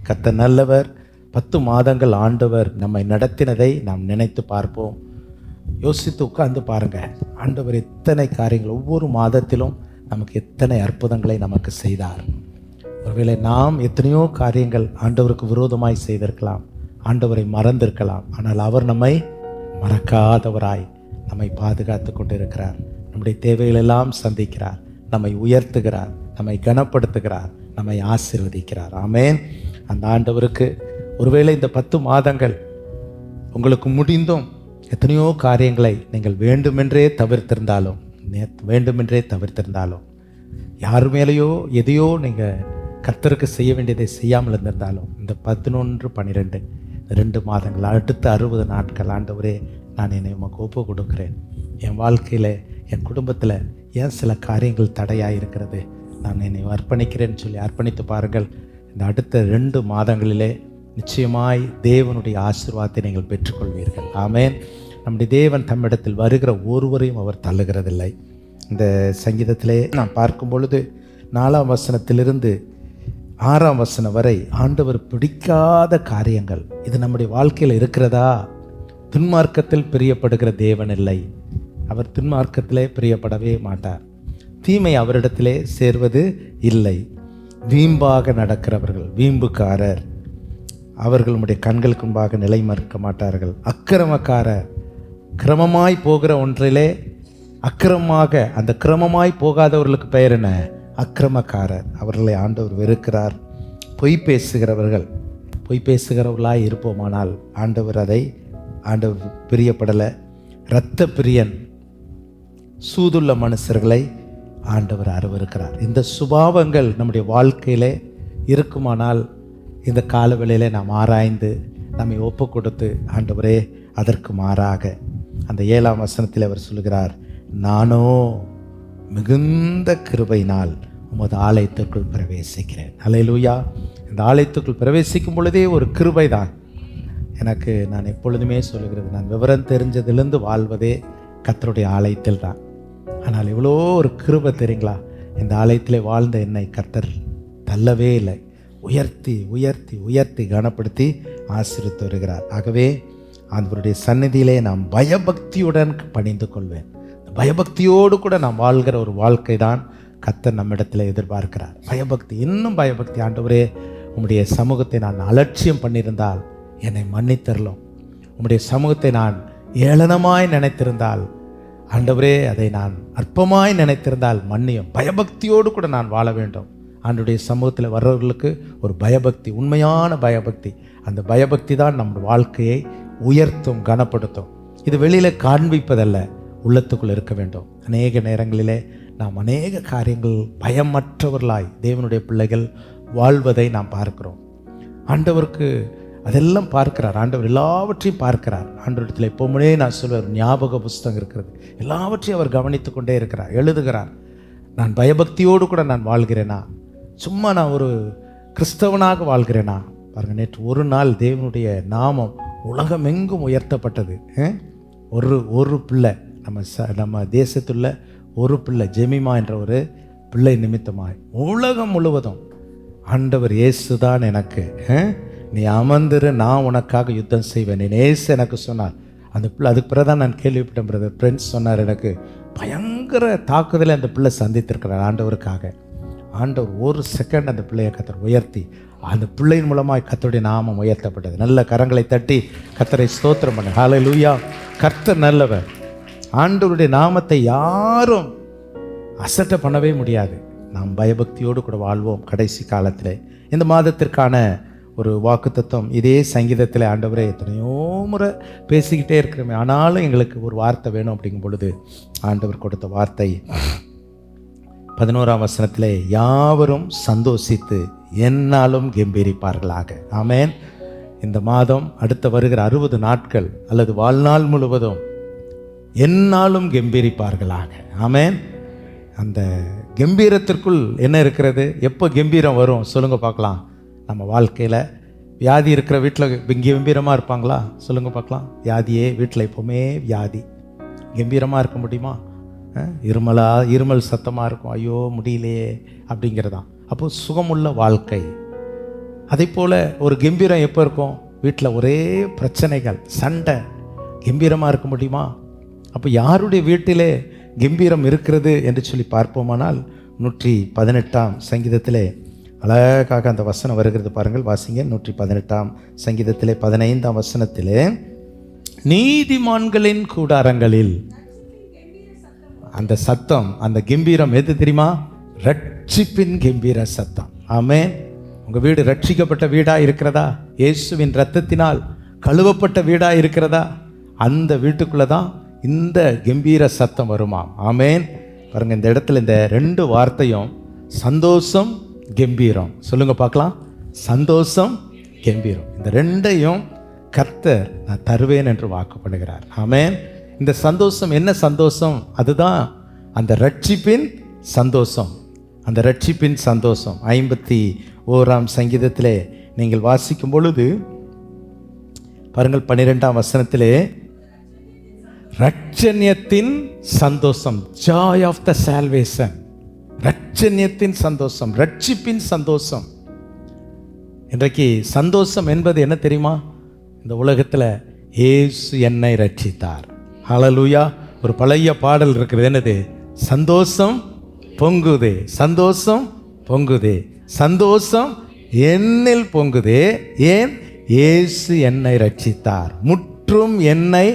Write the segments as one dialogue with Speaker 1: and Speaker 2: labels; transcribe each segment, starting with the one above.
Speaker 1: கர்த்தர் நல்லவர். 10 மாதங்கள் ஆண்டவர் நம்மை நடத்தினதை நாம் நினைத்து பார்ப்போம். யோசித்து உட்கார்ந்து பாருங்க. ஆண்டவர் எத்தனை காரியங்கள் ஒவ்வொரு மாதத்திலும் நமக்கு எத்தனை அற்புதங்களை நமக்கு செய்தார். ஒருவேளை நாம் எத்தனையோ காரியங்கள் ஆண்டவருக்கு விரோதமாய் செய்திருக்கலாம், ஆண்டவரை மறந்திருக்கலாம். ஆனால் அவர் நம்மை மறக்காதவராய் நம்மை பாதுகாத்து கொண்டிருக்கிறார். நம்முடைய தேவைகளெல்லாம் சந்திக்கிறார், நம்மை உயர்த்துகிறார், நம்மை கனப்படுத்துகிறார், நம்மை ஆசீர்வதிக்கிறார். ஆமென். அந்த ஆண்டவருக்கு ஒருவேளை இந்த 10 மாதங்கள் உங்களுக்கு முடிந்தும் எத்தனையோ காரியங்களை நீங்கள் வேண்டுமென்றே தவிர்த்திருந்தாலும் யார் மேலேயோ எதையோ நீங்கள் கர்த்தருக்கு செய்ய வேண்டியதை செய்யாமல் இருந்திருந்தாலும் இந்த 11, 12 2 மாதங்கள் அடுத்த 60 நாட்கள் ஆண்டவரே நான் என்னை உமக்கு ஒப்பு கொடுக்கிறேன். என் வாழ்க்கையில் என் குடும்பத்தில் ஏன் சில காரியங்கள் தடையாக இருக்கிறது, நான் என்னை அர்ப்பணிக்கிறேன்னு சொல்லி அர்ப்பணித்து பாருங்கள். இந்த அடுத்த 2 மாதங்களிலே நிச்சயமாய் தேவனுடைய ஆசீர்வாதத்தை நீங்கள் பெற்றுக்கொள்வீர்கள். ஆமென். நம்முடைய தேவன் தம்மிடத்தில் வருகிற ஒருவரையும் அவர் தள்ளுகிறதில்லை. இந்த சங்கீதத்திலே நான் பார்க்கும் பொழுது 4ஆம் வசனத்திலிருந்து 6ஆம் வசனம் வரை ஆண்டவர் பிடிக்காத காரியங்கள் இது நம்முடைய வாழ்க்கையில் இருக்கிறதா? துன்மார்க்கத்தில் பிரியப்படுகிற தேவன் இல்லை. அவர் துன்மார்க்கத்திலே பிரியப்படவே மாட்டார். தீமை அவரிடத்திலே சேர்வது இல்லை. வீம்பாக நடக்கிறவர்கள், வீம்புக்காரர், அவர்கள் உம்முடைய கண்களுக்கு முன்பாக நிலை மறுக்க மாட்டார்கள். அக்கிரமக்காரர், கிரமமாய் போகிற ஒன்றிலே அக்கிரமமாக, அந்த கிரமமாய் போகாதவர்களுக்கு பெயர் என்ன? அக்கிரமக்காரர். அவர்களை ஆண்டவர் வெறுக்கிறார். பொய் பேசுகிறவர்களாய் இருப்போமானால் ஆண்டவர் பிரியப்படலை. இரத்த பிரியன், சூதுள்ள மனுஷர்களை ஆண்டவர் அருவருக்கிறார். இந்த சுபாவங்கள் நம்முடைய வாழ்க்கையிலே இருக்குமானால் இந்த காலவேளையிலே நாம் ஆராய்ந்து நம்மை ஒப்பு கொடுத்து ஆண்டவரே அதற்கு மாறாக அந்த 7ஆம் வசனத்தில் அவர் சொல்கிறார், நானோ மிகுந்த கிருபையினால் உமது ஆலயத்திற்குள் பிரவேசிக்கிறேன். அல்லேலூயா. இந்த ஆலயத்துக்குள் பிரவேசிக்கும் பொழுதே ஒரு கிருபை தான் எனக்கு. நான் எப்பொழுதுமே சொல்லுகிறது, நான் விவரம் தெரிஞ்சதிலிருந்து வாழ்வதே கர்த்தருடைய ஆலயத்தில் தான். ஆனால் இவ்வளோ ஒரு கிருபை தெரியுங்களா? இந்த ஆலயத்திலே வாழ்ந்த என்னை கர்த்தர் தள்ளவே இல்லை. உயர்த்தி உயர்த்தி உயர்த்தி கனப்படுத்தி ஆசீர்வதித்து வருகிறார். ஆகவே அவருடைய சந்நிதியிலே நாம் பயபக்தியுடன் பணிந்து கொள்வேன். பயபக்தியோடு கூட நாம் வாழ்கிற ஒரு வாழ்க்கை தான் கர்த்தர் நம்மிடத்தில் எதிர்பார்க்கிறார். பயபக்தி, இன்னும் பயபக்தி. ஆண்டவரே உம்முடைய சமூகத்தை நான் அலட்சியம் பண்ணியிருந்தால் என்னை மன்னித்தரலும். உம்முடைய சமூகத்தை நான் ஏளனமாய் நினைத்திருந்தால் ஆண்டவரே அதை நான் அற்பமாய் நினைத்திருந்தால் மன்னியும். பயபக்தியோடு கூட நான் வாழ வேண்டும். ஆண்டவருடைய சமூகத்தில் வர்றவர்களுக்கு ஒரு பயபக்தி, உண்மையான பயபக்தி. அந்த பயபக்தி தான் நம்ம வாழ்க்கையை உயர்த்தும், கனப்படுத்தும். இது வெளியில் காண்பிப்பதல்ல, உள்ளத்துக்குள் இருக்க வேண்டும். அநேக நேரங்களிலே நாம் அநேக காரியங்கள் பயமற்றவர்களாய் தேவனுடைய பிள்ளைகள் வாழ்வதை நாம் பார்க்கிறோம். ஆண்டவருக்கு அதெல்லாம் பார்க்கிறார். ஆண்டவர் எல்லாவற்றையும் பார்க்கிறார். ஆண்டவரிடத்தில் எப்போவுமே நான் சொல்லுவேன், ஞாபக புஸ்தகம் இருக்கிறது. எல்லாவற்றையும் அவர் கவனித்து கொண்டே இருக்கிறார், எழுதுகிறார். நான் பயபக்தியோடு கூட நான் வாழ்கிறேனா? சும்மா நான் ஒரு கிறிஸ்தவனாக வாழ்கிறேனா? பாருங்கள், நேற்று ஒரு நாள் தேவனுடைய நாமம் உலகமெங்கும் உயர்த்தப்பட்டது. ஒரு பிள்ளை, நம்ம தேசத்துள்ள ஒரு பிள்ளை, ஜெமிமா என்ற ஒரு பிள்ளை நிமித்தமாய் உலகம் முழுவதும் ஆண்டவர் இயேசுதான் எனக்கு, நீ அமர்ந்திரு, நான் உனக்காக யுத்தம் செய்வேன், என் இயேசு எனக்கு சொன்னார். அந்த பிள்ளை, அதுக்கு பிறகு தான் நான் கேள்விப்பட்டேன். பிரதர் ஃப்ரெண்ட்ஸ் சொன்னார், எனக்கு பயங்கர தாக்குதலை அந்த பிள்ளை சந்தித்திருக்கிறார் ஆண்டவருக்காக. ஆண்டவர் ஒரு செகண்ட் அந்த பிள்ளையை கர்த்தர் உயர்த்தி, அந்த பிள்ளையின் மூலமாக கர்த்தருடைய நாமம் உயர்த்தப்பட்டது. நல்ல கரங்களை தட்டி கர்த்தரை ஸ்தோத்திரம் பண்ணு. ஹல்லேலூயா. கர்த்தர் நல்லவர். ஆண்டவருடைய நாமத்தை யாரும் அசட்டை பண்ணவே முடியாது. நாம் பயபக்தியோடு கூட வாழ்வோம். கடைசி காலத்தில் இந்த மாதத்திற்கான ஒரு வாக்குத்தத்தம் இதே சங்கீதத்தில், ஆண்டவரே எத்தனையோ முறை பேசிக்கிட்டே இருக்கிறோமே, ஆனாலும் எங்களுக்கு ஒரு வார்த்தை வேணும் அப்படிங்கும் பொழுது ஆண்டவர் கொடுத்த வார்த்தை 11ஆம் வசனத்திலே, யாவரும் சந்தோஷித்து எந்நாளும் கெம்பீரிப்பார்களாக. ஆமென். இந்த மாதம் அடுத்த வருகிற 60 நாட்கள் அல்லது வாழ்நாள் முழுவதும் எந்நாளும் கெம்பீரிப்பார்களாக. ஆமென். அந்த கம்பீரத்திற்குள் என்ன இருக்கிறது? எப்போ கம்பீரம் வரும் சொல்லுங்கள் பார்க்கலாம். நம்ம வாழ்க்கையில் வியாதி இருக்கிற வீட்டில் கம்பீரமாக இருப்பாங்களா? சொல்லுங்கள் பார்க்கலாம். வியாதியே வீட்டில் எப்போவுமே வியாதி. கம்பீரமாக இருக்க முடியுமா? இருமல் சத்தமாக இருக்கும், ஐயோ முடியலையே அப்படிங்கிறதான். அப்போது சுகமுள்ள வாழ்க்கை, அதே போல் ஒரு கம்பீரம் எப்போ இருக்கும்? வீட்டில் ஒரே பிரச்சனைகள், சண்டை, கம்பீரமாக இருக்க முடியுமா? அப்போ யாருடைய வீட்டிலே கம்பீரம் இருக்கிறது என்று சொல்லி பார்ப்போமானால் 118ஆம் சங்கீதத்திலே அழகாக அந்த வசனம் வருகிறது பாருங்கள், வாசிங்க. 118ஆம் சங்கீதத்திலே 15ஆம் வசனத்திலே, நீதிமான்களின் கூடாரங்களில் அந்த சத்தம், அந்த கம்பீரம் எது தெரியுமா? ரட்சிப்பின் கம்பீர சத்தம். ஆமென். உங்கள் வீடு ரட்சிக்கப்பட்ட வீடாக இருக்கிறதா? இயேசுவின் இரத்தத்தினால் கழுவப்பட்ட வீடாக இருக்கிறதா? அந்த வீட்டுக்குள்ளே தான் இந்த கம்பீர சத்தம் வருமாம். ஆமென். பாருங்கள், இந்த இடத்துல இந்த 2 வார்த்தையும் சந்தோஷம், கம்பீரம். சொல்லுங்க பார்க்கலாம். சந்தோஷம், கம்பீரம். இந்த 2ஐயும் கர்த்தர் நான் தருவேன் என்று வாக்கு பண்ணுகிறார். ஆமென். இந்த சந்தோஷம் என்ன சந்தோஷம்? அதுதான் அந்த ரட்சிப்பின் சந்தோஷம். அந்த ரட்சிப்பின் சந்தோஷம் 51ஆம் சங்கீதத்திலே நீங்கள் வாசிக்கும் பொழுது பாருங்கள், 12ஆம் வசனத்திலே, ரட்சண்யத்தின் சந்தோஷம், ஜாய் ஆஃப் த சால்வேஷன். ரட்சண்யத்தின் சந்தோஷம், ரட்சிப்பின் சந்தோஷம். இன்றைக்கு சந்தோஷம் என்பது என்ன தெரியுமா? இந்த உலகத்தில் இயேசு என்னை ரட்சித்தார். ஹல்லேலூயா. ஒரு பழைய பாடல் இருக்கிறது, என்னது? சந்தோஷம் பொங்குதே, சந்தோஷம் பொங்குதே, சந்தோஷம் என்னில் பொங்குதே, ஏன்? இயேசு என்னை ரட்சித்தார், முற்றும் என்னை.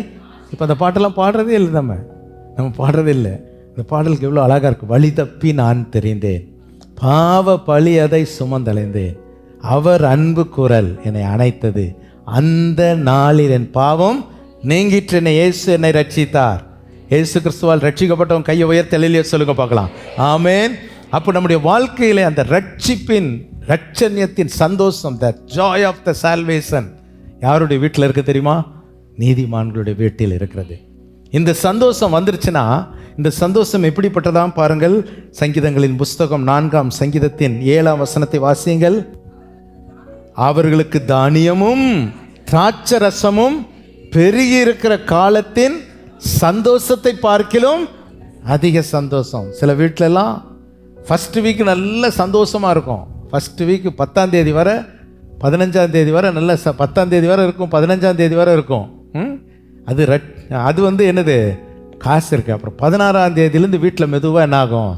Speaker 1: இப்போ அந்த பாட்டெல்லாம் பாடுறதே இல்லை, நம்ம பாடுறதே இல்லை. இந்த பாடலுக்கு எவ்வளோ அழகாக இருக்குது. வழி தப்பி நான் தெரிந்தேன், பாவ பழி அதை சுமந்தலைந்தேன், அவர் அன்பு குரல் என்னை அணைத்தது, அந்த நாளில் என் பாவம் நீங்கிற்று, என்னை இயேசு என்னை ரட்சித்தார். இயேசு கிறிஸ்துவால் ரட்சிக்கப்பட்டவன் கையை உயர்த்தி அல்லேலூயா சொல்லுங்க பார்க்கலாம். ஆமென். அப்போ நம்முடைய வாழ்க்கையிலே அந்த ரட்சிப்பின், ரட்சண்யத்தின் சந்தோஷம், the joy of the salvation யாருடைய வீட்டில் இருக்கு தெரியுமா? நீதிமான்களுடைய வீட்டில் இருக்கிறது. இந்த சந்தோஷம் வந்துருச்சுன்னா, இந்த சந்தோஷம் எப்படிப்பட்டதாம் பாருங்கள். சங்கீதங்களின் புஸ்தகம் 4ஆம் சங்கீதத்தின் 7ஆம் வசனத்தை வாசியுங்கள். அவர்களுக்கு தானியமும் திராட்சரசமும் பெருகி இருக்கிற காலத்தின் சந்தோஷத்தை பார்க்கிலும் அதிக சந்தோஷம். சில வீட்டிலலாம் ஃபஸ்ட்டு வீக் நல்ல சந்தோஷமாக இருக்கும். ஃபஸ்ட்டு வீக் 10ஆம் தேதி வரை, 15ஆம் தேதி வரை நல்ல 10ஆம் தேதி வரை இருக்கும், 15ஆம் தேதி வரை இருக்கும். அது வந்து என்னது? காசு இருக்குது. அப்புறம் 16ஆம் தேதியிலேருந்து வீட்டில் மெதுவாக என்ன ஆகும்?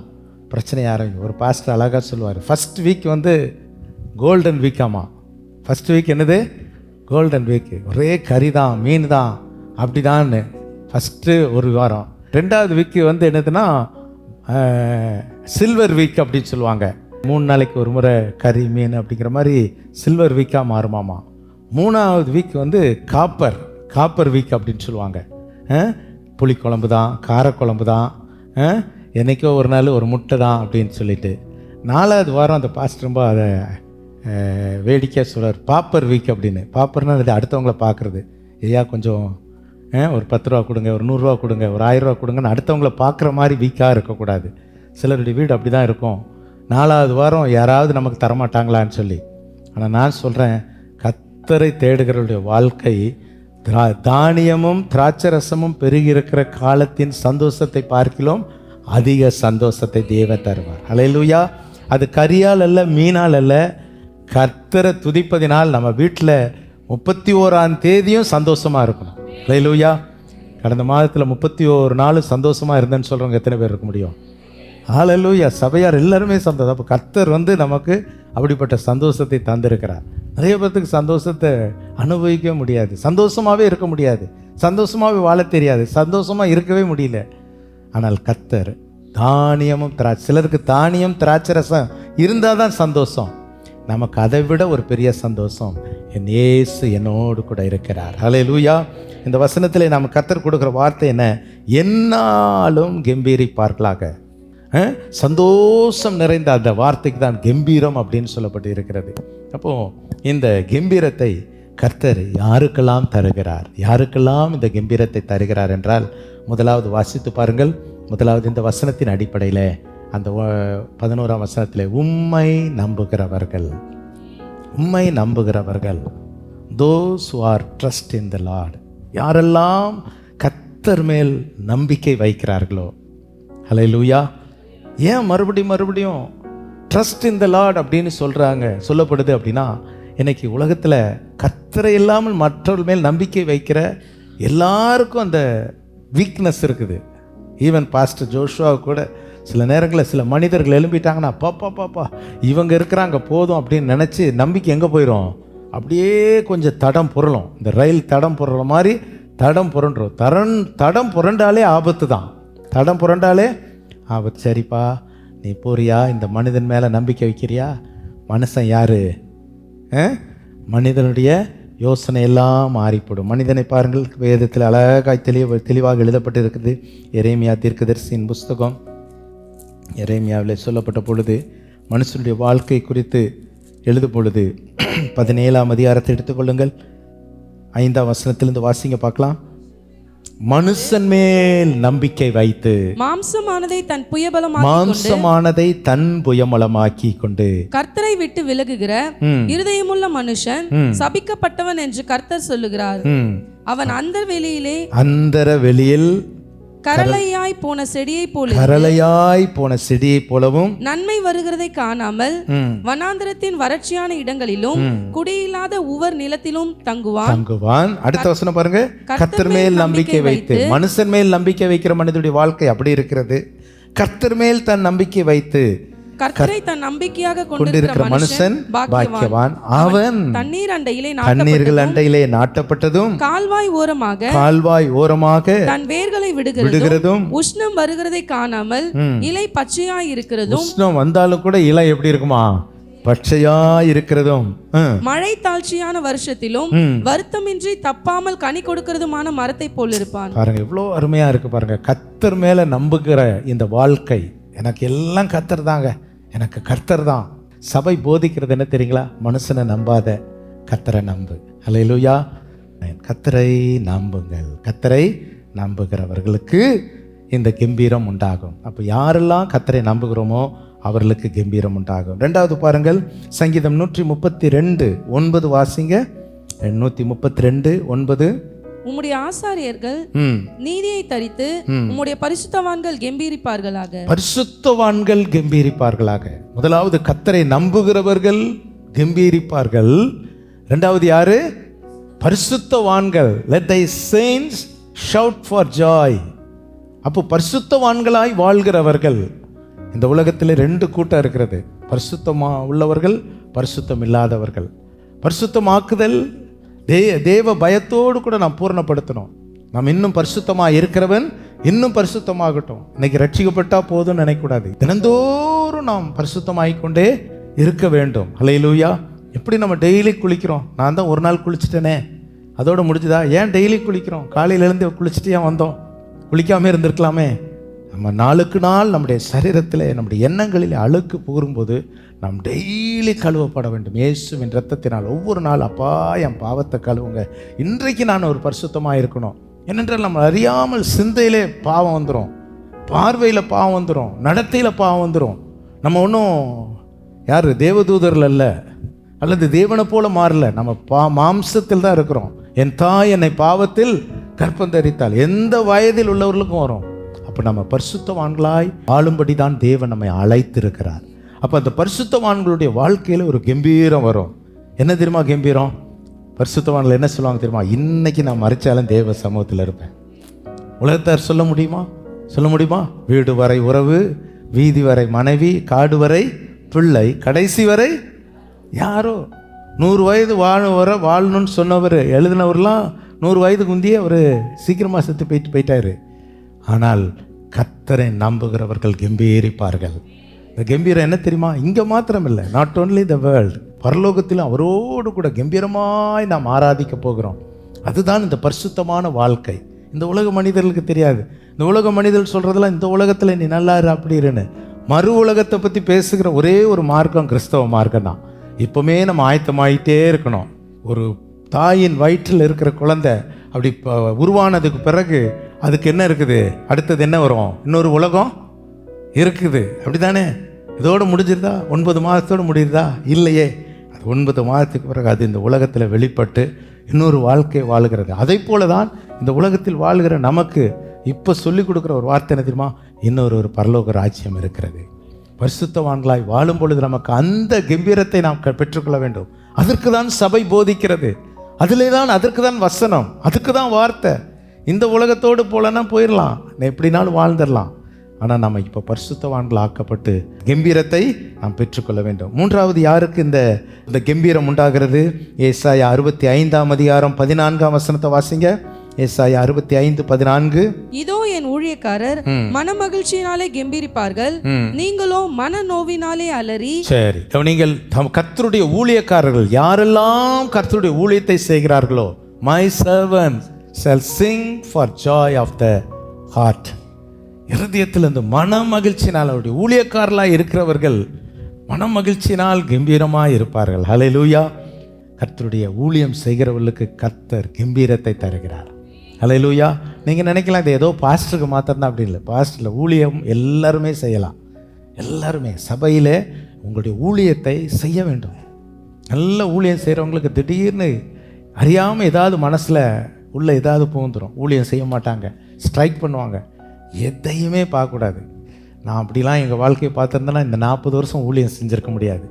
Speaker 1: பிரச்சனை ஆரம்பிக்கும். ஒரு பாஸ்டர் அழகாக சொல்லுவார், ஃபஸ்ட் வீக் வந்து கோல்டன் வீக்காமா. ஃபஸ்ட் வீக் என்னது? Golden week. ஒரே கறி தான், மீன் தான், அப்படி தான்னு ஃபஸ்ட்டு ஒரு வாரம். 2வது வீக்கு வந்து என்னதுன்னா சில்வர் வீக் அப்படின்னு சொல்லுவாங்க. 3 நாளைக்கு ஒரு முறை கறி மீன் அப்படிங்கிற மாதிரி சில்வர் வீக்காக மாறுமாமா. 3வது வீக் வந்து காப்பர் வீக் அப்படின்னு சொல்லுவாங்க. புளிக்குழம்பு தான், காரக்குழம்பு தான், என்றைக்கோ ஒரு நாள் ஒரு முட்டை தான் அப்படின்னு சொல்லிட்டு. 4வது வாரம் அந்த பாஸ்டர் ரொம்ப அதை வேடிக்கையாக சொல்கிறார், பாப்பர் வீக் அப்படின்னு. பாப்பர்னால் அது அடுத்தவங்கள பார்க்குறது. ஐயா கொஞ்சம் ஒரு 10 ரூபா கொடுங்க, ஒரு 100 ரூபா கொடுங்க, ஒரு 1000 ரூபா கொடுங்கன்னு அடுத்தவங்கள பார்க்குற மாதிரி வீக்காக இருக்கக்கூடாது. சிலருடைய வீடு அப்படி தான் இருக்கும். 4வது வாரம் யாராவது நமக்கு தரமாட்டாங்களான்னு சொல்லி. ஆனால் நான் சொல்கிறேன், கர்த்தரை தேடுகிறவருடைய வாழ்க்கை தானியமும் திராட்சரசமும் பெருகி இருக்கிற காலத்தின் சந்தோஷத்தை பார்க்கிலும் அதிக சந்தோஷத்தை தேவன் தருவார். அல்லேலூயா. அது கரியால் அல்ல, மீனால் அல்ல, கர்த்தரை துதிப்பதினால் நம்ம வீட்டில் 31ஆம் தேதியும் சந்தோஷமாக இருக்கணும். அல்லேலூயா. கடந்த மாதத்தில் 31 நாள் சந்தோஷமாக இருந்தேன்னு சொல்கிறவங்க எத்தனை பேர் இருக்க முடியும்? அல்லேலூயா. சபையார் எல்லாருமே சந்தோஷம். அப்போ கர்த்தர் வந்து நமக்கு அப்படிப்பட்ட சந்தோஷத்தை தந்திருக்கிறார். நிறைய பேர்த்துக்கு சந்தோஷத்தை அனுபவிக்க முடியாது, சந்தோஷமாகவே இருக்க முடியாது, சந்தோஷமாகவே வாழ தெரியாது, சந்தோஷமாக இருக்கவே முடியல. ஆனால் கர்த்தர் தானியமும் சிலருக்கு தானியம் திராட்சரசம் இருந்தால் தான் சந்தோஷம். நமக்கு அதை விட ஒரு பெரிய சந்தோஷம், என் இயேசு என்னோடு கூட இருக்கிறார். அல்லேலூயா. இந்த வசனத்தில் நாம் கர்த்தர் கொடுக்குற வார்த்தை என்ன? என்னாலும் கம்பீரிப்பார்களாக. சந்தோஷம் நிறைந்த அந்த வார்த்தைக்கு தான் கம்பீரம் அப்படின்னு சொல்லப்பட்டு இருக்கிறது. அப்போது இந்த கம்பீரத்தை கர்த்தர் யாருக்கெல்லாம் தருகிறார்? யாருக்கெல்லாம் இந்த கம்பீரத்தை தருகிறார் என்றால், முதலாவது வாசித்து பாருங்கள். முதலாவது இந்த வசனத்தின் அடிப்படையில், அந்த 11ஆம் வசனத்தில், உம்மை நம்புகிறவர்கள், உம்மை நம்புகிறவர்கள், those who are trust in the Lord, யாரெல்லாம் கர்த்தர் மேல் நம்பிக்கை வைக்கிறார்களோ. ஹல்லேலூயா. ஏன் மறுபடியும் ட்ரஸ்ட் இன் த லார்ட் அப்படின்னு சொல்லப்படுது அப்படின்னா, இன்னைக்கு உலகத்தில் கர்த்தரை இல்லாமல் மற்றவர்கள் மேல் நம்பிக்கை வைக்கிற எல்லாருக்கும் அந்த வீக்னஸ் இருக்குது. ஈவன் பாஸ்டர் ஜோஷுவா கூட சில நேரங்களில் சில மனிதர்கள் எழும்பிட்டாங்கன்னா பாப்பா இவங்க இருக்கிறாங்க போதும் அப்படின்னு நினச்சி நம்பிக்கை எங்கே போயிடும், அப்படியே கொஞ்சம் தடம் புரளும். இந்த ரயில் தடம் புரள மாதிரி தடம் புரண்டுரும். தடம் புரண்டாலே ஆபத்து தான். தடம் புரண்டாலே ஆபத்து. சரிப்பா நீ போறியா, இந்த மனிதன் மேலே நம்பிக்கை வைக்கிறியா? மனுஷன் யாரு? மனிதனுடைய யோசனை எல்லாம் மாறிப்படும். மனிதனை பாருங்கள், வேதத்தில் அழகாய் தெளிவாக எழுதப்பட்டு இருக்குது. எரேமியா தீர்க்கதரிசியின் புஸ்தகம் எரேமியாவில் சொல்லப்பட்ட பொழுது மனுஷனுடைய வாழ்க்கை குறித்து எழுதும் பொழுது 17ஆம் அதிகாரத்தை எடுத்துக்கொள்ளுங்கள். 5ஆம் வசனத்திலிருந்து வாசிங்க பார்க்கலாம். மனுஷன் மேல் நம்பிக்கை வைத்து
Speaker 2: மாம்சமானதை தன் புயபலமாக்கி கொண்டு கர்த்தரை விட்டு விலகுகிற இருதயமுள்ள மனுஷன் சபிக்கப்பட்டவன் என்று கர்த்தர் சொல்லுகிறார். அவன் அந்தர வெளியில் கரளையாய் போன செடியை போலவும் நன்மை வருகிறதை காணாமல் வனாந்தரத்தின் வறட்சியான இடங்களிலும் குடியில்லாத உவர் நிலத்திலும் தங்குவான்.
Speaker 1: அடுத்த வசனம் பாருங்க. கர்த்தர் மேல் நம்பிக்கை வைத்து, மனுஷன் மேல் நம்பிக்கை வைக்கிற மனிதனுடைய வாழ்க்கை அப்படி இருக்கிறது. கர்த்தர் மேல் தன் நம்பிக்கை வைத்து
Speaker 2: கர்த்தரை தன் நம்பிக்கையாக
Speaker 1: கொண்டிருக்கிற மனுஷன் பாக்கியவான். அவன் தண்ணீர்கள் அண்டையிலே நாட்டப்பட்டதும் கால்வாய் ஓரமாக தன் வேர்களை விடுகிறதும்
Speaker 2: உஷ்ணம் வருகிறதை காணாமல் இலை பச்சையாய் இருக்கிறதும்.
Speaker 1: உஷ்ணம் வந்தாலும் கூட இலை எப்படி இருக்குமா? பச்சையா இருக்கிறதும்.
Speaker 2: மழை தாழ்ச்சியான வருஷத்திலும் வருத்தமின்றி தப்பாமல் கனி கொடுக்கிறதுமான மரத்தை போல் இருப்பான்.
Speaker 1: பாருங்க எவ்வளவு அருமையா இருக்கு பாருங்க. கர்த்தர் மேல நம்புகிற இந்த வாழ்க்கை, எனக்கு எல்லாம் கர்த்தர் தாங்க, எனக்கு கர்த்தர் தான். சபை போதிக்கிறது என்ன தெரியுங்களா? மனுஷனை நம்பாத, கர்த்தரை நம்பு. அல்லேலூயா. கர்த்தரை நம்புங்கள். கர்த்தரை நம்புகிறவர்களுக்கு இந்த கம்பீரம் உண்டாகும். அப்போ யாரெல்லாம் கர்த்தரை நம்புகிறோமோ அவர்களுக்கு கம்பீரம் உண்டாகும். 2வது பாருங்கள், சங்கீதம் 132:9 வாசிங்க. 132:9.
Speaker 2: உம்முடைய ஆசாரியர்கள் நீதியை தரித்து உம்முடைய பரிசுத்தவான்கள் கம்பீரிப்பார்களாக.
Speaker 1: பரிசுத்தவான்கள் கம்பீரிப்பார்களாக. முதலாவது கர்த்தரை நம்புகிறவர்கள் கம்பீரிப்பார்கள். 2வது யாரு? பரிசுத்தவான்கள். Let thy saints shout for joy. அப்போ பரிசுத்தவான்களாய் வாழ்கிறவர்கள். இந்த உலகத்தில் 2 கூட்டம் இருக்கிறது. பரிசுத்தமா உள்ளவர்கள், பரிசுத்தம் இல்லாதவர்கள். பரிசுத்தமாக்குதல் தேவ பயத்தோடு கூட நாம் பூரணப்படுத்தணும். நாம் இன்னும் பரிசுத்தமாக இருக்கிறவன் இன்னும் பரிசுத்தமாகட்டும். இன்னைக்கு ரட்சிக்கப்பட்டா போதும்னு நினைக்கக்கூடாது. தினந்தோறும் நாம் பரிசுத்தமாகிக்கொண்டே இருக்க வேண்டும். அல்லேலூயா. எப்படி நம்ம டெய்லி குளிக்கிறோம்? நான் தான் ஒரு நாள் குளிச்சுட்டேனே, அதோட முடிஞ்சுதா? ஏன் டெய்லி குளிக்கிறோம்? காலையில எழுந்து குளிச்சுட்டு ஏன் வந்தோம்? குளிக்காம இருந்திருக்கலாமே. நம்ம நாளுக்கு நாள் நம்முடைய சரீரத்தில், நம்முடைய எண்ணங்களில் அழுக்கு புகும்போது நாம் டெய்லி கழுவப்பட வேண்டும். இயேசுவின் இரத்தத்தினால் ஒவ்வொரு நாள், அப்பா என் பாவத்தை கழுவுங்க, இன்றைக்கு நான் ஒரு பரிசுத்தமாக இருக்கணும். ஏனென்றால் நம்ம அறியாமல் சிந்தையிலே பாவம் வந்துடும், பார்வையில் பாவம் வந்துடும், நடத்தையில் பாவம் வந்துடும். நம்ம ஒன்றும் யார் தேவதூதர்கள் அல்ல, அல்லது தேவனை போல மாறல. நம்ம மாம்சத்தில் தான் இருக்கிறோம். என் தாய் என்னை பாவத்தில் கற்பம் தரித்தால் எந்த வயதில் உள்ளவர்களுக்கும் வரும். அப்போ நம்ம பரிசுத்தவான்களாய் வாழும்படி தான் தேவன் நம்மை அழைத்திருக்கிறார். அப்போ அந்த பரிசுத்தவான்களுடைய வாழ்க்கையில் ஒரு கம்பீரம் வரும். என்ன தெரியுமா கம்பீரம்? பரிசுத்தவான்கள் என்ன சொல்லுவாங்க தெரியுமா? இன்னைக்கு நான் மறிச்சாலும் தேவ சமூகத்தில் இருப்பேன். உலகத்தார் சொல்ல முடியுமா? வீடு வரை உறவு, வீதி வரை மனைவி, காடு வரை பிள்ளை, கடைசி வரை யாரோ 100 வயது வாழணும்னு சொன்னவர், எழுதினவர்லாம் 100 வயதுக்கு முந்தையே அவர் சீக்கிரமாக செத்து போயிட்டாரு. ஆனால் கர்த்தரை நம்புகிறவர்கள் கம்பீரிப்பார்கள். இந்த கம்பீரம் என்ன தெரியுமா? இங்கே மாத்திரம் இல்லை, நாட் ஓன்லி த வேர்ல்டு, பரலோகத்திலும் அவரோடு கூட கம்பீரமாய் நாம் ஆராதிக்க போகிறோம். அதுதான் இந்த பரிசுத்தமான வாழ்க்கை. இந்த உலக மனிதர்களுக்கு தெரியாது. இந்த உலக மனிதர்கள் சொல்கிறதெல்லாம் இந்த உலகத்தில் நீ நல்லா இரு அப்படி இருன்னு. மறு உலகத்தை பற்றி பேசுகிற ஒரே ஒரு மார்க்கம் கிறிஸ்தவ மார்க்கம் தான். இப்போமே நம்ம ஆயத்தமாயிட்டே இருக்கணும். ஒரு தாயின் வயிற்றில் இருக்கிற குழந்தை அப்படி உருவானதுக்கு பிறகு அதுக்கு என்ன இருக்குது? அடுத்தது என்ன வரும்? இன்னொரு உலகம் இருக்குது, அப்படி தானே? இதோடு முடிஞ்சிருதா? 9 மாதத்தோடு முடியுதா? இல்லையே. அது 9 மாதத்துக்கு பிறகு அது இந்த உலகத்தில் வெளிப்பட்டு இன்னொரு வாழ்க்கை வாழுகிறது. அதை போல தான் இந்த உலகத்தில் வாழ்கிற நமக்கு இப்போ சொல்லிக் கொடுக்குற ஒரு வார்த்தை என்ன தெரியுமா? இன்னொரு பரலோக ராஜ்யம் இருக்கிறது. பரிசுத்தவான்களாய் வாழும் பொழுது நமக்கு அந்த கம்பீரத்தை நாம் பெற்றுக்கொள்ள வேண்டும். அதற்கு தான் சபை போதிக்கிறது, அதிலே தான், அதற்கு தான் வசனம், அதுக்கு தான் வார்த்தை. இந்த உலகத்தோடு போலன்னா போயிடலாம், எப்படினாலும் வாழ்ந்துடலாம். ஆனால் நம்ம இப்போ பரிசுத்தவான்கள் ஆக்கப்பட்டு கம்பீரத்தை நாம் பெற்றுக்கொள்ள வேண்டும். மூன்றாவது யாருக்கு இந்த கம்பீரம் உண்டாகிறது? ஏசாயா 65:14 வாசிங்க. ஏசாயா 65:14.
Speaker 2: இதோ என் ஊழியக்காரர் மனமகிழ்ச்சியினாலே கம்பீரிப்பார்கள், நீங்களோ மன நோவினாலே அலறி.
Speaker 1: சரி, நீங்கள் கர்த்தருடைய ஊழியக்காரர்கள் யாரெல்லாம் கர்த்தருடைய ஊழியத்தை செய்கிறார்களோ, my servants shall sing for joy of the heart. இருதயத்தில் இந்த மன மகிழ்ச்சினால், அவருடைய ஊழியக்காரர்களாக இருக்கிறவர்கள் மன மகிழ்ச்சியினால் கம்பீரமாக இருப்பார்கள். ஹல்லேலூயா. கர்த்தருடைய ஊழியம் செய்கிறவர்களுக்கு கர்த்தர் கம்பீரத்தை தருகிறார். ஹல்லேலூயா. நீங்கள் நினைக்கலாம் இது ஏதோ பாஸ்டருக்கு மாத்திரம்தான், அப்படி இல்லை. பாஸ்டரில் ஊழியம் எல்லாருமே செய்யலாம். எல்லாருமே சபையில் உங்களுடைய ஊழியத்தை செய்ய வேண்டும். நல்ல ஊழியம் செய்கிறவங்களுக்கு திடீர்னு அறியாமல் ஏதாவது மனசில் உள்ள ஏதாவது பூந்துடும், ஊழியம் செய்ய மாட்டாங்க, ஸ்ட்ரைக் பண்ணுவாங்க. எதையுமே பார்க்கக்கூடாது. நான் அப்படிலாம் எங்கள் வாழ்க்கையை பார்த்துருந்தேன்னா இந்த 40 வருஷம் ஊழியம் செஞ்சுருக்க முடியாது.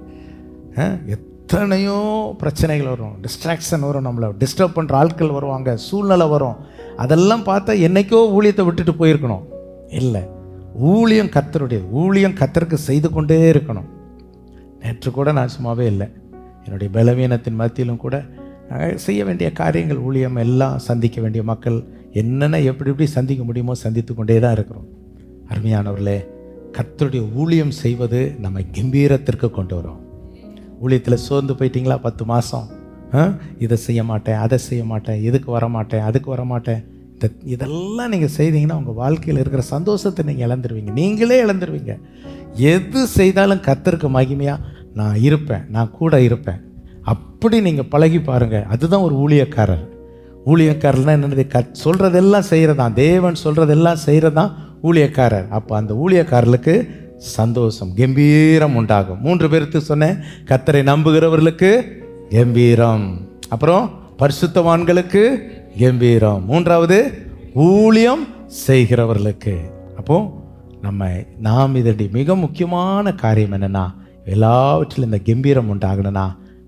Speaker 1: எத்தனையோ பிரச்சனைகள் வரும், டிஸ்ட்ராக்ஷன் வரும், நம்மளை டிஸ்டர்ப் பண்ணுற ஆட்கள் வருவாங்க, சூழ்நிலை வரும். அதெல்லாம் பார்த்தா என்றைக்கோ ஊழியத்தை விட்டுட்டு போயிருக்கணும். இல்லை, ஊழியம் கர்த்தருடைய ஊழியம் கர்த்தருக்கு செய்து கொண்டே இருக்கணும். நேற்று கூட நான் சும்மாவே இல்லை, என்னுடைய பலவீனத்தின் மத்தியிலும் கூட செய்ய வேண்டிய காரியங்கள், ஊழியம் எல்லாம், சந்திக்க வேண்டிய மக்கள் என்னென்ன எப்படி எப்படி சந்திக்க முடியுமோ சந்தித்து கொண்டே தான் இருக்கிறோம். அருமையானவர்களே, கர்த்தருடைய ஊழியம் செய்வது நம்மை கம்பீரத்திற்கு கொண்டு வரும். ஊழியத்தில் சோர்ந்து போயிட்டீங்களா? 10 மாதம் இதை செய்ய மாட்டேன், அதை செய்ய மாட்டேன், இதுக்கு வரமாட்டேன், அதுக்கு வரமாட்டேன், இதெல்லாம் நீங்கள் செய்தீங்கன்னா உங்கள் வாழ்க்கையில் இருக்கிற சந்தோஷத்தை நீங்கள் இழந்துருவீங்க, நீங்களே இழந்துருவீங்க. எது செய்தாலும் கர்த்தருக்கு மகிமையாக நான் இருப்பேன், நான் கூட இருப்பேன், அப்படி நீங்கள் பழகி பாருங்கள். அதுதான் ஒரு ஊழியக்காரர். ஊழியக்காரர்னால் என்னது? சொல்கிறதெல்லாம் செய்கிறதான், தேவன் சொல்கிறதெல்லாம் செய்கிறதான் ஊழியக்காரர். அப்போ அந்த ஊழியக்காரர்களுக்கு சந்தோஷம், கம்பீரம் உண்டாகும். 3 பேருக்கு சொன்னேன், கர்த்தரை நம்புகிறவர்களுக்கு கம்பீரம், அப்புறம் பரிசுத்தவான்களுக்கு கம்பீரம், 3வது ஊழியம் செய்கிறவர்களுக்கு. அப்போ நாம் இதனுடைய மிக முக்கியமான காரியம் என்னென்னா, எல்லாவற்றிலும் இந்த கம்பீரம் உண்டாகணும்னா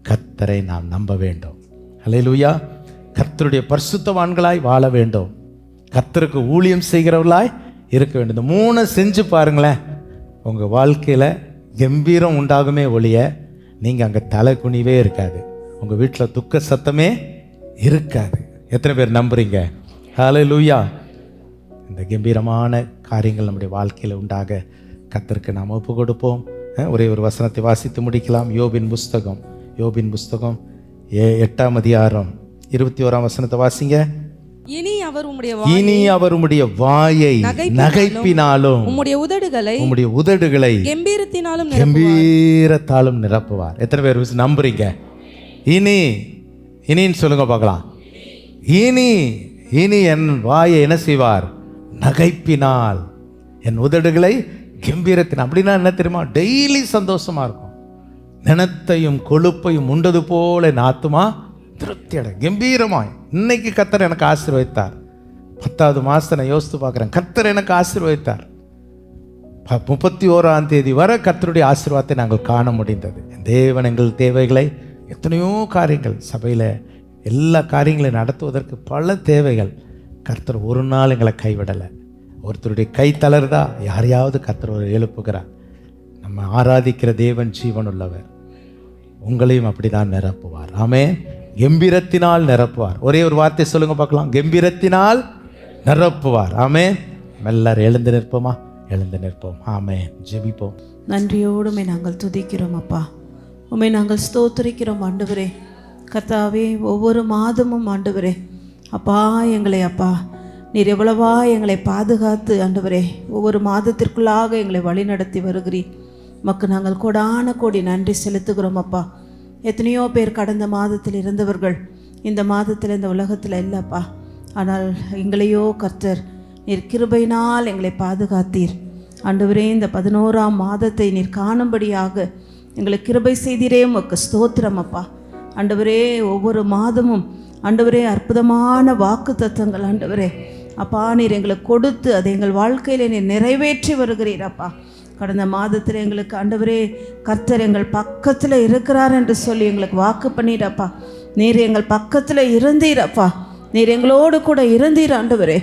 Speaker 1: கர்த்தரை நாம் நம்ப வேண்டும். ஹல்லேலூயா. கர்த்தருடைய பரிசுத்தவான்களாய் வாழ வேண்டும், கர்த்தருக்கு ஊழியம் செய்கிறவர்களாய் இருக்க வேண்டும். இந்த 3 செஞ்சு பாருங்களேன், உங்கள் வாழ்க்கையில் கம்பீரம் உண்டாகுமே ஒழிய நீங்கள் அங்கே தலை குனிவே இருக்காது, உங்கள் வீட்டில் துக்க சத்தமே இருக்காது. எத்தனை பேர் நம்புறீங்க? ஹல்லேலூயா. இந்த கம்பீரமான காரியங்கள் நம்முடைய வாழ்க்கையில் உண்டாக கர்த்தருக்கு நாம் ஒப்பு கொடுப்போம். ஒரே ஒரு வசனத்தை வாசித்து முடிக்கலாம். யோபின் புஸ்தகம் 8:21 வாசிங்க.
Speaker 2: இனி அவர் உம்முடைய
Speaker 1: வாயை நகைப்பினாலும்
Speaker 2: உம்முடைய
Speaker 1: உதடுகளை கம்பீரத்தாலும் நிரப்புவார். எத்தனை பேர் நம்புறீங்க? இனின்னு சொல்லுங்க பார்க்கலாம். இனி என் வாயை என்ன செய்வார்? நகைப்பினால், என் உதடுகளை கம்பீரத்தின். அப்படின்னா என்ன தெரியுமா? டெய்லி சந்தோஷமா இருக்கும். நினத்தையும் கொழுப்பையும் உண்டது போல என் ஆத்துமா திருப்தி அடை. கம்பீரமாய் இன்னைக்கு கர்த்தர் எனக்கு ஆசீர்வதித்தார். 10வது மாதத்தை நான் யோசித்து பார்க்குறேன், கர்த்தர் எனக்கு ஆசீர்வதித்தார். 31ஆம் தேதி வரை கர்த்தருடைய ஆசீர்வாதத்தை நாங்கள் காண முடிந்தது. தேவன் எங்கள் தேவைகளை, எத்தனையோ காரியங்கள் சபையில் எல்லா காரியங்களையும் நடத்துவதற்கு பல தேவைகள், கர்த்தர் ஒரு நாள் எங்களை கைவிடலை. ஒருத்தருடைய கை தளர்தா, யாரையாவது கர்த்தர் எழுப்புகிறார். நம்ம ஆராதிக்கிற தேவன் ஜீவன் உள்ளவர், உங்களையும் அப்படி தான் நிரப்புவார். ஆமென். கம்பீரத்தினால் நிரப்புவார். ஒரே ஒரு வார்த்தை சொல்லுங்க பார்க்கலாம், கம்பீரத்தினால் நிரப்புவார். ஆமென். எல்லாரும் எழுந்து நிற்போமா? எழுந்து நிற்போம். ஆமென். ஜெபிப்போம்.
Speaker 3: நன்றியோடுமே நாங்கள் துதிக்கிறோம் அப்பா, உம்மை நாங்கள் ஸ்தோத்திரிக்கிறோம் ஆண்டவரே. கர்த்தாவே, ஒவ்வொரு மாதமும் ஆண்டவரே அப்பா, எங்களை அப்பா நீர் எவ்வளவா எங்களை பாதுகாத்து ஆண்டவரே ஒவ்வொரு மாதத்திற்குள்ளாக எங்களை வழிநடத்தி வருகிறீர். மக்கு நாங்கள் கோடான கோடி நன்றி செலுத்துகிறோம் அப்பா. எத்தனையோ பேர் கடந்த மாதத்தில் இருந்தவர்கள் இந்த மாதத்தில் இந்த உலகத்தில் இல்லைப்பா. ஆனால் எங்களையோ கர்த்தர் நீர் கிருபையினால் எங்களை பாதுகாத்தீர் ஆண்டவரே. இந்த 11ஆம் மாதத்தை நீர் காணும்படியாக எங்களை கிருபை செய்தீரே, உமக்கு ஸ்தோத்திரம் அப்பா. ஆண்டவரே, ஒவ்வொரு மாதமும் ஆண்டவரே அற்புதமான வாக்கு தத்தங்கள் ஆண்டவரே அப்பா நீர் எங்களுக்கு கொடுத்து அதை எங்கள் வாழ்க்கையில் நீர் நிறைவேற்றி வருகிறீர் அப்பா. கடந்த மாதத்தில் எங்களுக்கு ஆண்டவரே கர்த்தர் எங்கள் பக்கத்தில் இருக்கிறார் என்று சொல்லி எங்களுக்கு வாக்கு பண்ணிடப்பா. நீர் எங்கள் பக்கத்தில் இருந்தீரப்பா. நீர் எங்களோடு கூட இருந்தீர் ஆண்டவரே.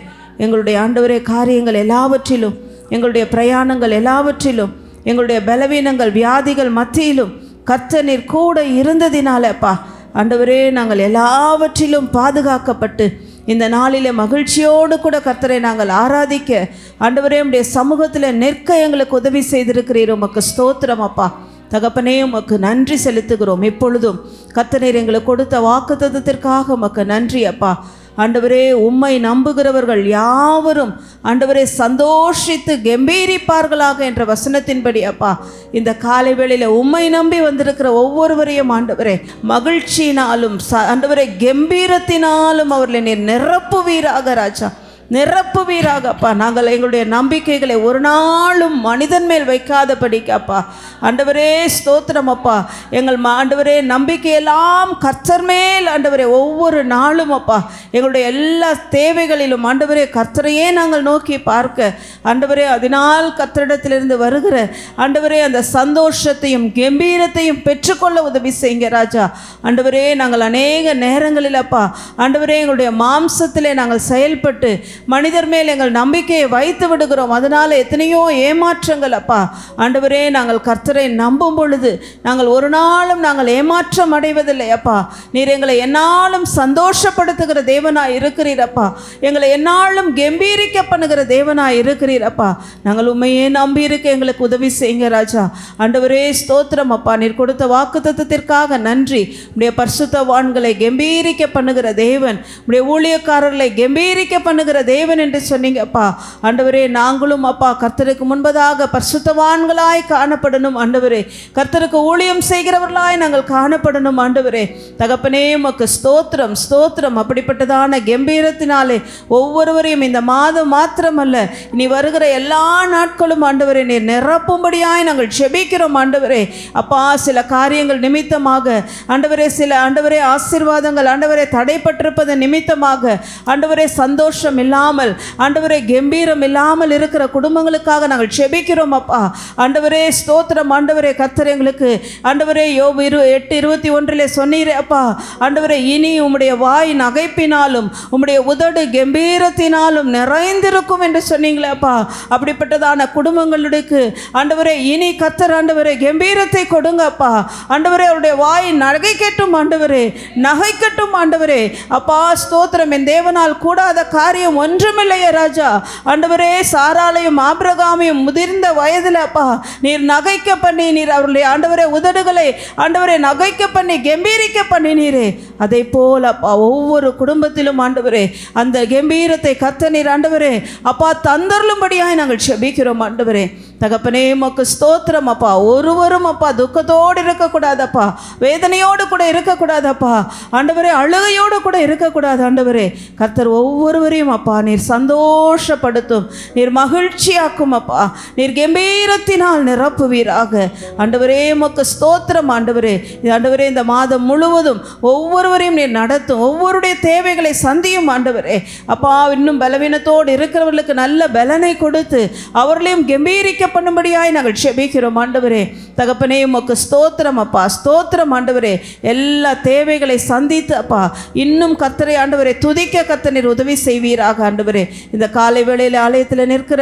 Speaker 3: எங்களுடைய ஆண்டவரே காரியங்கள் எல்லாவற்றிலும், எங்களுடைய பிரயாணங்கள் எல்லாவற்றிலும், எங்களுடைய பலவீனங்கள் வியாதிகள் மத்தியிலும் கர்த்தர் நீர் கூட இருந்ததினாலப்பா ஆண்டவரே நாங்கள் எல்லாவற்றிலும் பாதுகாக்கப்பட்டு இந்த நாளிலே மகிழ்ச்சியோடு கூட கர்த்தரை நாங்கள் ஆராதிக்க ஆண்டவரே உம்முடைய சமூகத்தில் நிற்க எங்களுக்கு உதவி செய்திருக்கிறீர். உமக்கு ஸ்தோத்திரம் அப்பா. தகப்பனே உமக்கு நன்றி செலுத்துகிறோம். இப்பொழுதும் கர்த்தர் எங்களுக்கு கொடுத்த வாக்குத்தத்தத்திற்காக உமக்கு நன்றி அப்பா. ஆண்டவரே உம்மை நம்புகிறவர்கள் யாவரும் ஆண்டவரே சந்தோஷித்து கம்பீரிப்பார்களாக என்ற வசனத்தின்படி அப்பா இந்த காலை வேளையில் உம்மை நம்பி வந்திருக்கிற ஒவ்வொருவரையும் ஆண்டவரே மகிழ்ச்சியினாலும் ஆண்டவரே கம்பீரத்தினாலும் அவர்களை நீர் நிரப்புவீராக ராஜா, நிரப்புவீராகப்பா. நாங்கள் எங்களுடைய நம்பிக்கைகளை ஒரு நாளும் மனிதன் மேல் வைக்காதபடிக்கப்பா ஆண்டவரே ஸ்தோத்திரம் அப்பா. எங்கள் ஆண்டவரே நம்பிக்கையெல்லாம் கர்த்தர் மேல் ஆண்டவரே ஒவ்வொரு நாளும் அப்பா எங்களுடைய எல்லா தேவைகளிலும் ஆண்டவரே கர்த்தரையே நாங்கள் நோக்கி பார்க்க ஆண்டவரே அதனால் கர்த்தரிடத்திலிருந்து வருகிற ஆண்டவரே அந்த சந்தோஷத்தையும் கம்பீரத்தையும் பெற்றுக்கொள்ள உதவி செய்யுங்க ராஜா. ஆண்டவரே நாங்கள் அநேக நேரங்களில் அப்பா ஆண்டவரே எங்களுடைய மாம்சத்திலே நாங்கள் செயல்பட்டு மனிதர் மேல் எங்கள் நம்பிக்கையை வைத்து விடுகிறோம். அதனால் எத்தனையோ ஏமாற்றங்கள் அப்பா ஆண்டவரே நாங்கள் கர்த்தரை நம்பும் பொழுது நாங்கள் ஒரு நாளும் நாங்கள் ஏமாற்றம் அடைவதில்லை அப்பா. நீர் எங்களை என்னாலும் சந்தோஷப்படுத்துகிற தேவனாய் இருக்கிறீரப்பா. எங்களை என்னாலும் கம்பீரிக்க பண்ணுகிற தேவனாய் இருக்கிறீரப்பா. நாங்கள் உண்மையே நம்பி இருக்க எங்களுக்கு உதவி செய்யுங்க ராஜா. ஆண்டவரே ஸ்தோத்திரம் அப்பா. நீர் கொடுத்த வாக்குத்தத்தத்திற்காக நன்றி. உடைய பரிசுத்தவான்களை கம்பீரிக்க பண்ணுகிற தேவன், உடைய ஊழியக்காரர்களை கம்பீரிக்க பண்ணுகிற தேவன் என்று சொன்னீங்கப்பா. ஆண்டவரே நாங்களும் அப்பா கர்த்தருக்கு முன்பதாக பரிசுத்தவான்களாய் காணப்படணும் ஆண்டவரே. கர்த்தருக்கு ஊழியம் செய்கிறவர்களாய் நாங்கள் காணப்படணும் ஆண்டவரே. தகப்பனே உமக்கு ஸ்தோத்திரம் ஸ்தோத்திரம். அப்படிப்பட்டதான கம்பீரத்தினாலே ஒவ்வொருவரையும் இந்த மாதம் மாத்திரமல்ல இனி வருகிற எல்லா நாட்களும் ஆண்டவரே நீர் நிரப்பும்படியாய் நாங்கள் செபிக்கிறோம் ஆண்டவரே. அப்பா சில காரியங்கள் நிமித்தமாக ஆண்டவரே சில ஆண்டவரே ஆசீர்வாதங்கள் ஆண்டவரே தடைப்பட்டிருப்பதன் நிமித்தமாக ஆண்டவரே சந்தோஷம் இல்லாமல் ஆண்டவரே கம்பீரம் இல்லாமல் இருக்கிற குடும்பங்களுக்காக நாங்கள் செபிக்கிறோம் அப்பா. ஆண்டவரே ஸ்தோத்திரம் ஆண்டவரே. கர்த்தர் எங்களுக்கு ஆண்டவரே யோபு 8:21 சொன்னீரே அப்பா ஆண்டவரே இனி உம்முடைய வாய் நகைப்பினாலும் உம்முடைய உதடு கம்பீரத்தினாலும் நிறைந்திருக்கும் என்று சொன்னீங்களே அப்பா. அப்படிப்பட்டதான குடும்பங்களுக்கு ஆண்டவரே இனி கர்த்தர் ஆண்டவரே கம்பீரத்தை கொடுங்க அப்பா. ஆண்டவரே அவருடைய வாய் நகைக்கட்டும் ஆண்டவரே, நகைக்கட்டும் ஆண்டவரே. அப்பா ஸ்தோத்திரம். என் தேவனால் கூடாத காரியம் ஒன்றுமில்லையே ராஜா. ஆண்டவரே சாராளையும் ஆபிரகாமையும் முதிர்ந்த வயதில் அப்பா நீர் நகைக்க பண்ணி நீர் அவருடைய ஆண்டவரே உதடுகளை ஆண்டவரே நகைக்க பண்ணி கம்பீரிக்க பண்ணினீரே. அதை போல் அப்பா ஒவ்வொரு குடும்பத்திலும் ஆண்டவரே அந்த கம்பீரத்தை கர்த்தர் நீர் ஆண்டவரே அப்பா தந்தருளும்படியாய் நாங்கள் செபிக்கிறோம் ஆண்டவரே. தகப்பனே உமக்கு ஸ்தோத்திரம் அப்பா. ஒருவரும் அப்பா துக்கத்தோடு இருக்கக்கூடாதப்பா, வேதனையோடு கூட இருக்கக்கூடாதப்பா ஆண்டவரே, அழுகையோடு கூட இருக்கக்கூடாது ஆண்டவரே. கர்த்தர் ஒவ்வொருவரையும் அப்பா நீர் சந்தோஷப்படுத்தும், நீர் மகிழ்ச்சியாக்கும் அப்பா, நீர் கம்பீரத்தினால் நிரப்புவீராக ஆண்டவரே. உமக்கு ஸ்தோத்திரம் ஆண்டவரே. ஆண்டவரே இந்த மாதம் முழுவதும் ஒவ்வொருவரையும் நீர் நடத்தும், ஒவ்வொருடைய தேவைகளை சந்தியும் ஆண்டவரே. அப்பா இன்னும் பலவீனத்தோடு இருக்கிறவர்களுக்கு நல்ல பலனை கொடுத்து அவர்களையும் கம்பீரிக்க பண்ணும்படியாய் நாங்கள் செபிக்கிறோம் ஆண்டவரே. தகப்பனே உமக்கு ஸ்தோத்திரம் அப்பா, ஸ்தோத்திரம் ஆண்டவரே. எல்லா தேவைகளை சந்தித்து அப்பா இன்னும் கர்த்தரை ஆண்டவரே துதிக்க கர்த்தர் நீர் உதவி செய்வீராக ஆண்டவரே. இந்த காலை வேளையில் ஆலயத்தில் நிற்கிற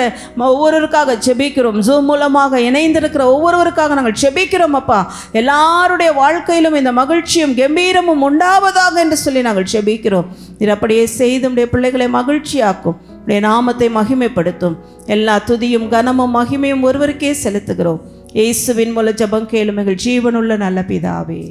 Speaker 3: ஒவ்வொருவருக்காக செபிக்கிறோம். ஜூம் மூலமாக இணைந்திருக்கிற ஒவ்வொருவருக்காக நாங்கள் செபிக்கிறோம் அப்பா. எல்லாருடைய வாழ்க்கையிலும் இந்த மகிழ்ச்சியும் கம்பீரமும் உண்டாவதாக என்று சொல்லி நாங்கள் செபிக்கிறோம். நீர் அப்படியே செய்து உடைய பிள்ளைகளை மகிழ்ச்சியாக்கும், உடைய நாமத்தை மகிமைப்படுத்தும். எல்லா துதியும் கனமும் மகிமையும் ஒருவருக்கே செலுத்துகிறோம். இயேசுவின் மூலம் ஜெபம் கேளும் எங்கள் ஜீவனுள்ள நல்ல பிதாவே.